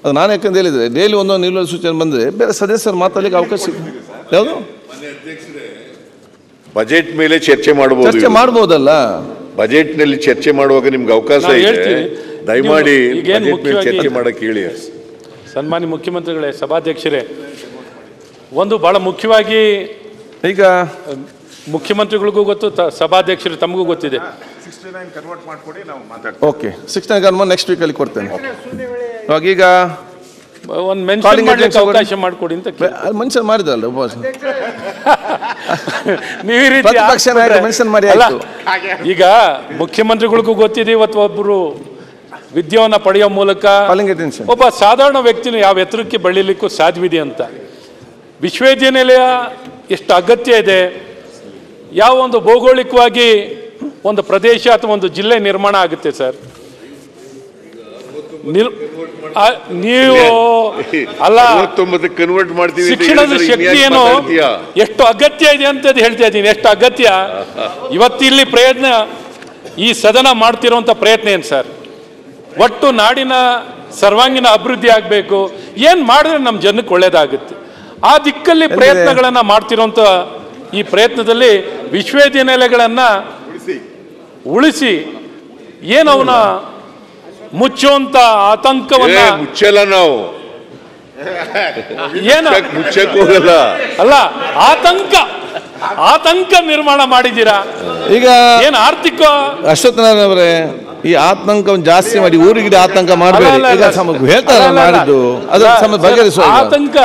ಅದು ನಾನು ಯಾಕಂತ ಹೇಳಿದರೆ ಡೈಲಿ ಒಂದೊಂದು ನಿಲುವಳಿ ಸೂಚನೆ ಬಂದರೆ ಬೇರೆ ಸದಸ್ಯರು ಮಾತಾಡಲಿಕ್ಕೆ ಅವಕಾಶ ಯಾವುದು ಬಜೆಟ್ ಮೇಲೆ ಚರ್ಚೆ ಮಾಡ್ಬೋದಲ್ಲ. ಬಜೆಟ್ನಲ್ಲಿ ಚರ್ಚೆ ಮಾಡುವಾಗ ನಿಮ್ಗೆ ಅವಕಾಶ ಇದೆ, ದಯಮಾಡಿ ಬಜೆಟ್ ಮೇಲೆ ಚರ್ಚೆ ಮಾಡಕ್ಕೆ ಹೇಳಿ. ಸನ್ಮಾನ್ಯ ಮುಖ್ಯಮಂತ್ರಿಗಳೇ, ಸಭಾಧ್ಯಕ್ಷರೇ, ಒಂದು ಬಹಳ ಮುಖ್ಯವಾಗಿ ಈಗ ಮುಖ್ಯಮಂತ್ರಿಗಳಿಗೂ ಗೊತ್ತು, ಸಭಾಧ್ಯಕ್ಷರು ತಮಗೂ ಗೊತ್ತಿದೆ. ಓಕೆ 69 ನೆಕ್ಸ್ಟ್ ವೀಕಲ್ಲಿ ಕೊಡ್ತೇನೆ. ಈಗ ಒಂದು ಮೆನ್ಷನ್ ಮಾಡಲಿಕ್ಕೆ ಅವಕಾಶ ಮಾಡಿಕೊಡಿ ಅಂತ ಮನುಷ್ಯ ಮಾಡಿದಲ್ಲ ಉಪವಾಸ. ನೀವು ಈ ರೀತಿ ಈಗ ಮುಖ್ಯಮಂತ್ರಿಗಳಿಗೂ ಗೊತ್ತಿದೆ, ಇವತ್ತು ಒಬ್ಬರು ವಿದ್ಯೆಯನ್ನು ಪಡೆಯೋ ಮೂಲಕ ಒಬ್ಬ ಸಾಧಾರಣ ವ್ಯಕ್ತಿನ ಯಾವ ಎತ್ತರಕ್ಕೆ ಬೆಳೀಲಿಕ್ಕೂ ಸಾಧ್ಯವಿದೆ ಅಂತ. ವಿಶ್ವವಿದ್ಯಾನಿಲಯ ಎಷ್ಟು ಅಗತ್ಯ ಇದೆ, ಯಾವ ಒಂದು ಭೌಗೋಳಿಕವಾಗಿ ಒಂದು ಪ್ರದೇಶ ಅಥವಾ ಒಂದು ಜಿಲ್ಲೆ ನಿರ್ಮಾಣ ಆಗುತ್ತೆ ಸರ್. ನೀವು ಅಲ್ಲ, ಶಿಕ್ಷಣದ ಶಕ್ತಿ ಏನು ಎಷ್ಟು ಅಗತ್ಯ ಇದೆ ಅಂತ ಹೇಳ್ತಾ ಇದ್ದೀನಿ. ಎಷ್ಟು ಅಗತ್ಯ ಇವತ್ತಿಲ್ಲಿ ಪ್ರಯತ್ನ, ಈ ಸದನ ಮಾಡ್ತಿರುವಂಥ ಪ್ರಯತ್ನ ಏನು ಸರ್? ಒಟ್ಟು ನಾಡಿನ ಸರ್ವಾಂಗೀಣ ಅಭಿವೃದ್ಧಿ ಆಗಬೇಕು, ಏನು ಮಾಡಿದ್ರೆ ನಮ್ಮ ಜನಕ್ಕೆ ಒಳ್ಳೇದಾಗುತ್ತೆ, ಆ ದಿಕ್ಕಲ್ಲಿ ಪ್ರಯತ್ನಗಳನ್ನು ಮಾಡ್ತಿರೋಂಥ ಈ ಪ್ರಯತ್ನದಲ್ಲಿ ವಿಶ್ವವಿದ್ಯಾನಿಲಯಗಳನ್ನು ಉಳಿಸಿ ಏನು ಅವನ ಮುಚ್ಚುವಂತ ಆತಂಕವನ್ನ ಮುಚ್ಚಲ್ಲ ನಾವು, ಏನು ಮುಚ್ಚಕ್ಕೋಗಲ್ಲ ಅಲ್ಲ, ಆತಂಕ ನಿರ್ಮಾಣ ಮಾಡಿದ್ದೀರಾ. ಈಗ ಏನು ಆರ್ಥಿಕ ಅಶ್ವತ್ಥನಾರಾಯಣ ಅವರೇ, ಈ ಆತಂಕವನ್ನು ಜಾಸ್ತಿ ಮಾಡಿ ಊರಿಗೆ ಆತಂಕ ಮಾಡಬೇಡಿ ಹೇಳ್ತಾರೆ ಮಾಡಿದ್ದು ಅದರ ಬಗೆಹರಿಸುವ ಆತಂಕ